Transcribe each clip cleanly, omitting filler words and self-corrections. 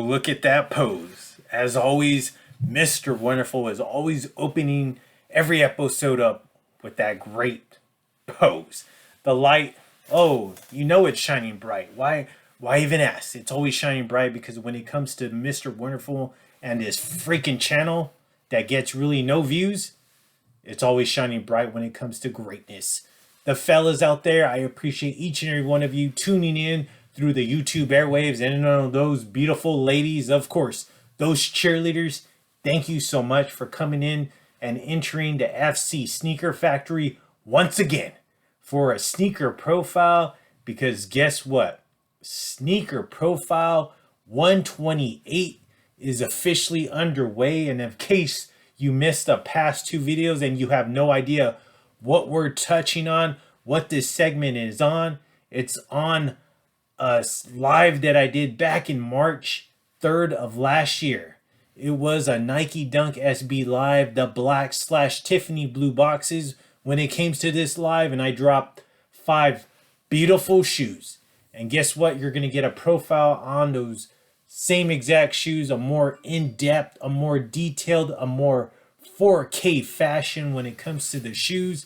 look at that pose. As always, Mr. Wonderful is always opening every episode up with that great pose. The light, oh, you know it's shining bright. Why even ask? It's always shining bright because when it comes to Mr. Wonderful and his freaking channel that gets really no views, it's always shining bright when it comes to greatness. The fellas out there, I appreciate each and every one of you tuning in through the YouTube airwaves, and those beautiful ladies, of course, those cheerleaders. Thank you so much for coming in and entering the FC Sneaker Factory once again for a sneaker profile, because guess what? Sneaker profile 128 is officially underway, and in case you missed the past two videos and you have no idea what we're touching on, what this segment is on, it's on a live that I did back in March 3rd of last year. It was a Nike Dunk SB live, the black / Tiffany blue boxes when it came to this live, and I dropped 5 beautiful shoes. And guess what? You're going to get a profile on those same exact shoes, a more in-depth, a more detailed, a more 4K fashion when it comes to the shoes.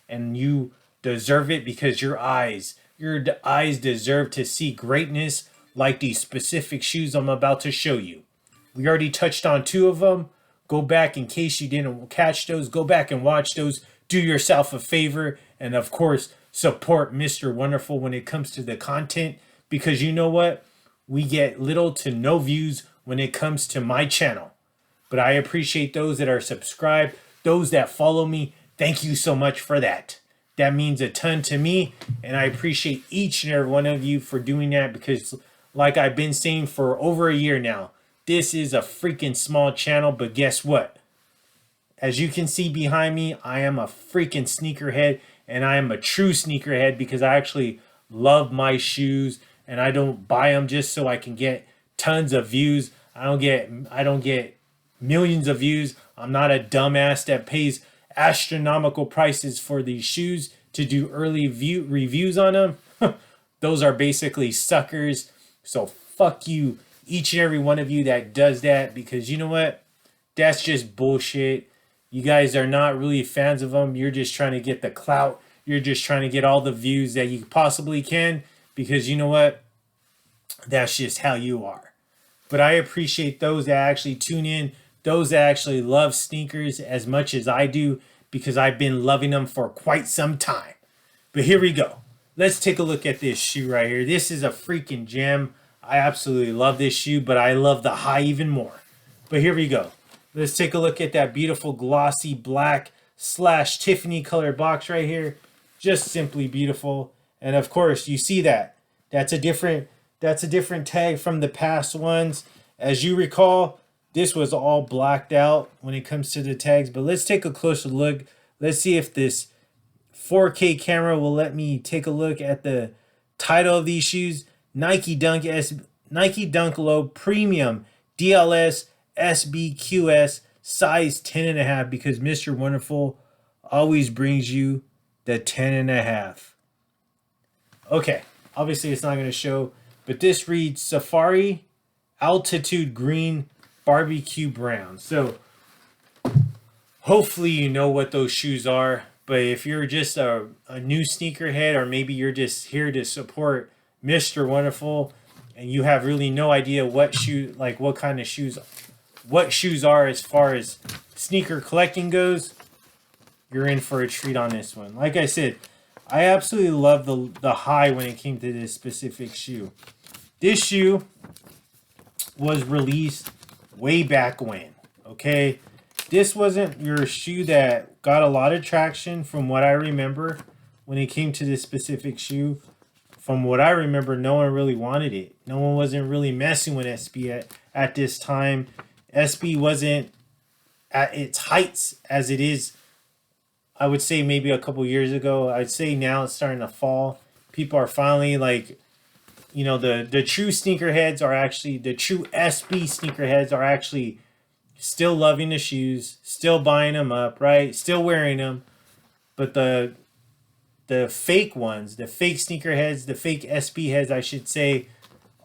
And you deserve it because your eyes deserve to see greatness like these specific shoes I'm about to show you. We already touched on 2 of them. Go back, in case you didn't catch those, go back and watch those. Do yourself a favor. And of course, support Mr. Wonderful when it comes to the content, because you know what? We get little to no views when it comes to my channel. But I appreciate those that are subscribed, those that follow me. Thank you so much for that. That means a ton to me, and I appreciate each and every one of you for doing that, because like I've been saying for over a year now, this is a freaking small channel, but guess what? As you can see behind me, I am a freaking sneakerhead, and I am a true sneakerhead because I actually love my shoes, and I don't buy them just so I can get tons of views. I don't get millions of views. I'm not a dumbass that pays astronomical prices for these shoes to do early reviews on them. Those are basically suckers. So fuck you, each and every one of you that does that, because you know what? That's just bullshit. You guys are not really fans of them. You're just trying to get the clout. You're just trying to get all the views that you possibly can, because you know what? That's just how you are. But I appreciate those that actually tune in, those that actually love sneakers as much as I do, because I've been loving them for quite some time. But here we go. Let's take a look at this shoe right here. This is a freaking gem. I absolutely love this shoe, but I love the high even more. But here we go. Let's take a look at that beautiful glossy black / Tiffany color box right here. Just simply beautiful. And of course, you see that. That's a different tag from the past ones. As you recall, this was all blacked out when it comes to the tags. But let's take a closer look. Let's see if this 4K camera will let me take a look at the title of these shoes. Nike Dunk Low Premium DLS SBQS size 10.5, because Mr. Wonderful always brings you the 10.5. Okay, obviously it's not going to show, but this reads Safari Altitude Green Barbecue Brown. So hopefully you know what those shoes are, but if you're just a new sneakerhead, or maybe you're just here to support Mr. Wonderful and you have really no idea what kind of shoes, what shoes are as far as sneaker collecting goes, you're in for a treat on this one. Like I said, I absolutely love the high when it came to this specific shoe. This shoe was released way back when, okay? This wasn't your shoe that got a lot of traction from what I remember when it came to this specific shoe. From what I remember, no one really wanted it. No one wasn't really messing with SB at this time. SB wasn't at its heights as it is, I would say, maybe a couple years ago. I'd say now it's starting to fall. People are finally like, you know, the true sneakerheads are actually, the true SB sneakerheads are actually still loving the shoes, still buying them up, right? Still wearing them. But the fake ones, the fake sneakerheads, the fake SB heads, I should say,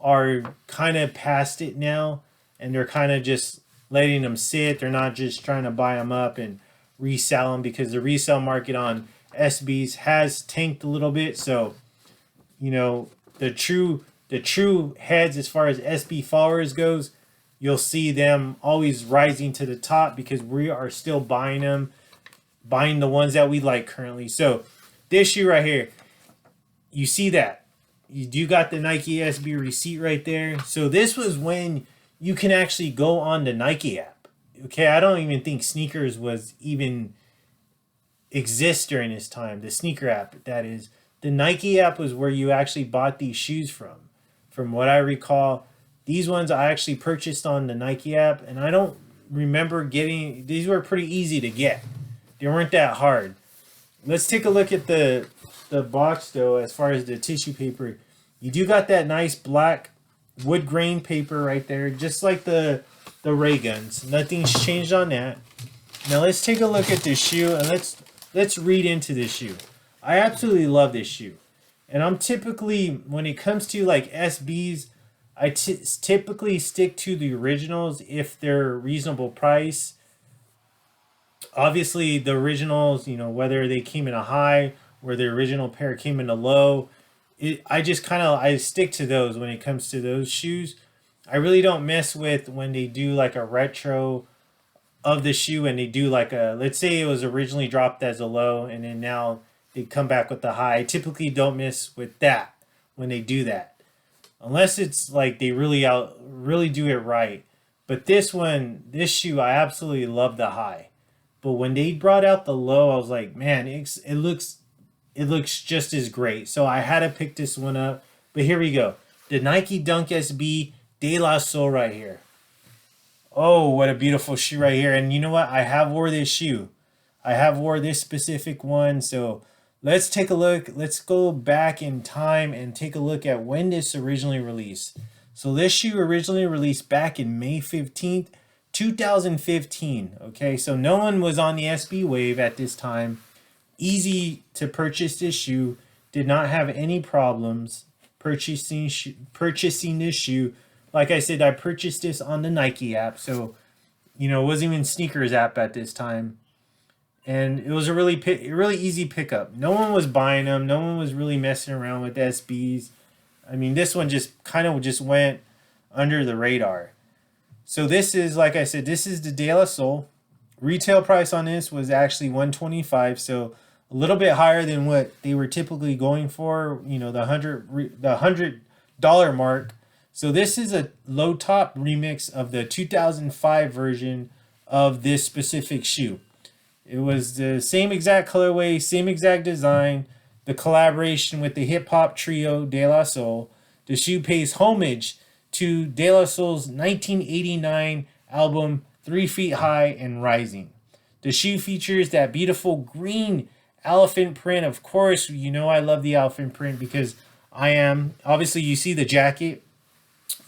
are kind of past it now, and they're kind of just letting them sit. They're not just trying to buy them up and resell them, because the resale market on SBs has tanked a little bit. So, you know, the true heads as far as SB followers goes, you'll see them always rising to the top because we are still buying them, buying the ones that we like currently. So this shoe right here, you see that you do got the Nike SB receipt right there. So this was when you can actually go on the Nike app. Okay, I don't even think sneakers was even exist during this time. The sneaker app, that is. The Nike app was where you actually bought these shoes from. From what I recall, these ones I actually purchased on the Nike app, and I don't remember getting, these were pretty easy to get. They weren't that hard. Let's take a look at the box though, as far as the tissue paper. You do got that nice black wood grain paper right there, just like the ray guns. Nothing's changed on that. Now let's take a look at this shoe, and let's read into this shoe. I absolutely love this shoe. And I'm typically, when it comes to like SBs, I typically stick to the originals if they're reasonable price. Obviously, the originals, you know, whether they came in a high or the original pair came in a low, I stick to those when it comes to those shoes. I really don't mess with when they do like a retro of the shoe and they do like a, let's say it was originally dropped as a low and then now they come back with the high. I typically don't mess with that when they do that, unless it's like they really do it right. But this shoe, I absolutely love the high. But when they brought out the low, I was like, man, it looks just as great. So I had to pick this one up. But here we go, the Nike Dunk SB De La Soul right here. Oh, what a beautiful shoe right here. And you know what? I have wore this shoe. I have wore this specific one. So let's take a look. Let's go back in time and take a look at when this originally released. So this shoe originally released back in May 15th, 2015. Okay, so no one was on the SB wave at this time. Easy to purchase this shoe. Did not have any problems purchasing this shoe. Like I said, I purchased this on the Nike app. So, you know, it wasn't even sneakers app at this time. And it was a really easy pickup. No one was buying them. No one was really messing around with SBs. I mean, this one just kind of just went under the radar. So this is, like I said, this is the De La Soul. Retail price on this was actually $125, so a little bit higher than what they were typically going for. You know, the $100 mark. So this is a low top remix of the 2005 version of this specific shoe. It was the same exact colorway, same exact design, the collaboration with the hip hop trio De La Soul. The shoe pays homage to De La Soul's 1989 album 3 Feet High and Rising. The shoe features that beautiful green elephant print. Of course, you know I love the elephant print because I am. Obviously, you see the jacket,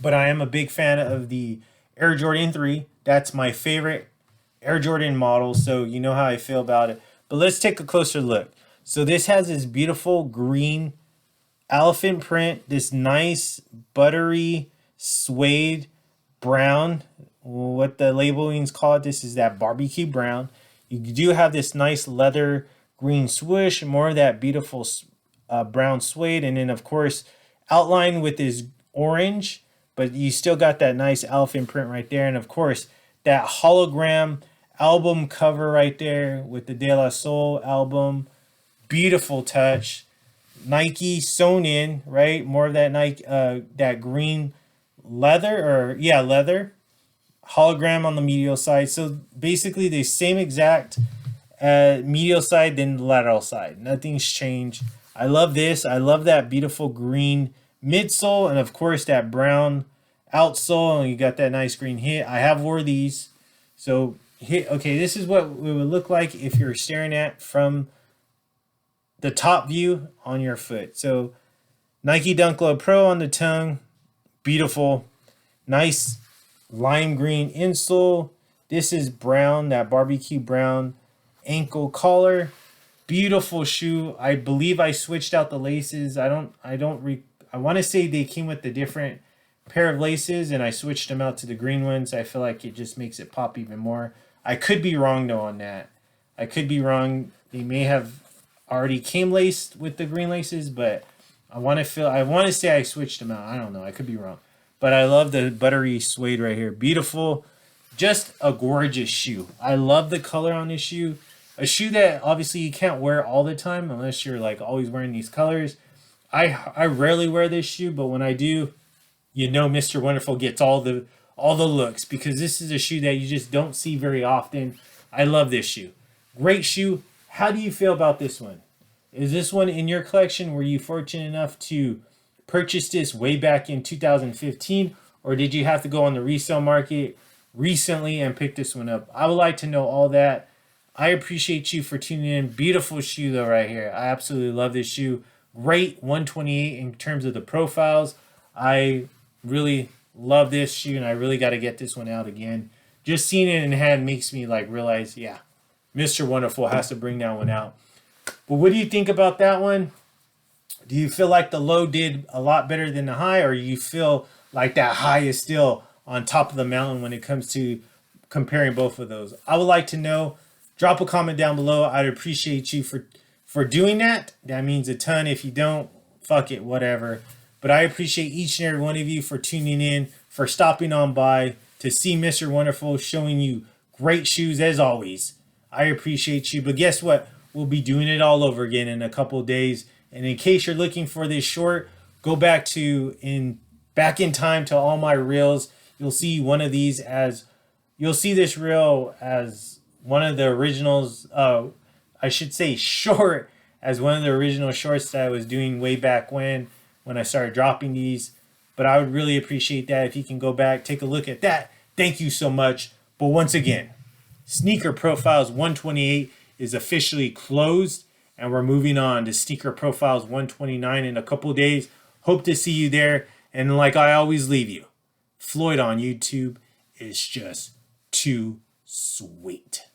but I am a big fan of the Air Jordan 3. That's my favorite Air Jordan model, so you know how I feel about it. But let's take a closer look. So this has this beautiful green elephant print, this nice buttery suede brown, what the labelings call it. This is that barbecue brown. You do have this nice leather green swoosh, more of that beautiful brown suede, and then of course outlined with this orange, but you still got that nice elephant print right there. And of course that hologram album cover right there with the De La Soul album. Beautiful touch. Nike sewn in, right? More of that Nike, that green leather, leather hologram on the medial side. So basically the same exact medial side than the lateral side. Nothing's changed. I love this. I love that beautiful green midsole, and of course that brown outsole, and you got that nice green hit. I have wore these. So okay, this is what it would look like if you're staring at from the top view on your foot. So Nike Dunk Low Pro on the tongue. Beautiful. Nice lime green insole. This is brown, that barbecue brown ankle collar. Beautiful shoe. I believe I switched out the laces. I want to say they came with the different pair of laces and I switched them out to the green ones. I feel like it just makes it pop even more. I could be wrong though on that. I could be wrong. They may have already came laced with the green laces, but I want to say I switched them out. I don't know. I could be wrong. But I love the buttery suede right here. Beautiful. Just a gorgeous shoe. I love the color on this shoe. A shoe that obviously you can't wear all the time unless you're like always wearing these colors. I rarely wear this shoe, but when I do, you know Mr. Wonderful gets all the looks because this is a shoe that you just don't see very often. I love this shoe. Great shoe. How do you feel about this one? Is this one in your collection? Were you fortunate enough to purchase this way back in 2015, or did you have to go on the resale market recently and pick this one up? I would like to know all that. I appreciate you for tuning in. Beautiful shoe though right here. I absolutely love this shoe. Great 128 in terms of the profiles. I really love this shoe and I really got to get this one out again. Just seeing it in hand makes me like realize, yeah, Mr. Wonderful has to bring that one out. But what do you think about that one? Do you feel like the low did a lot better than the high, or you feel like that high is still on top of the mountain when it comes to comparing both of those? I would like to know. Drop a comment down below. I'd appreciate you for doing that. That means a ton. If you don't, fuck it, whatever. But I appreciate each and every one of you for tuning in, for stopping on by to see Mr. Wonderful showing you great shoes as always. I appreciate you. But guess what? We'll be doing it all over again in a couple of days. And in case you're looking for this short, go back in time to all my reels. You'll see one of these as you'll see this reel as one of the originals. I should say short as one of the original shorts that I was doing way back when I started dropping these. But I would really appreciate that if you can go back, take a look at that. Thank you so much. But once again, Sneaker Profiles 128 is officially closed, and we're moving on to Sneaker Profiles 129 in a couple of days. Hope to see you there. And like I always leave you, Floyd on YouTube is just too sweet.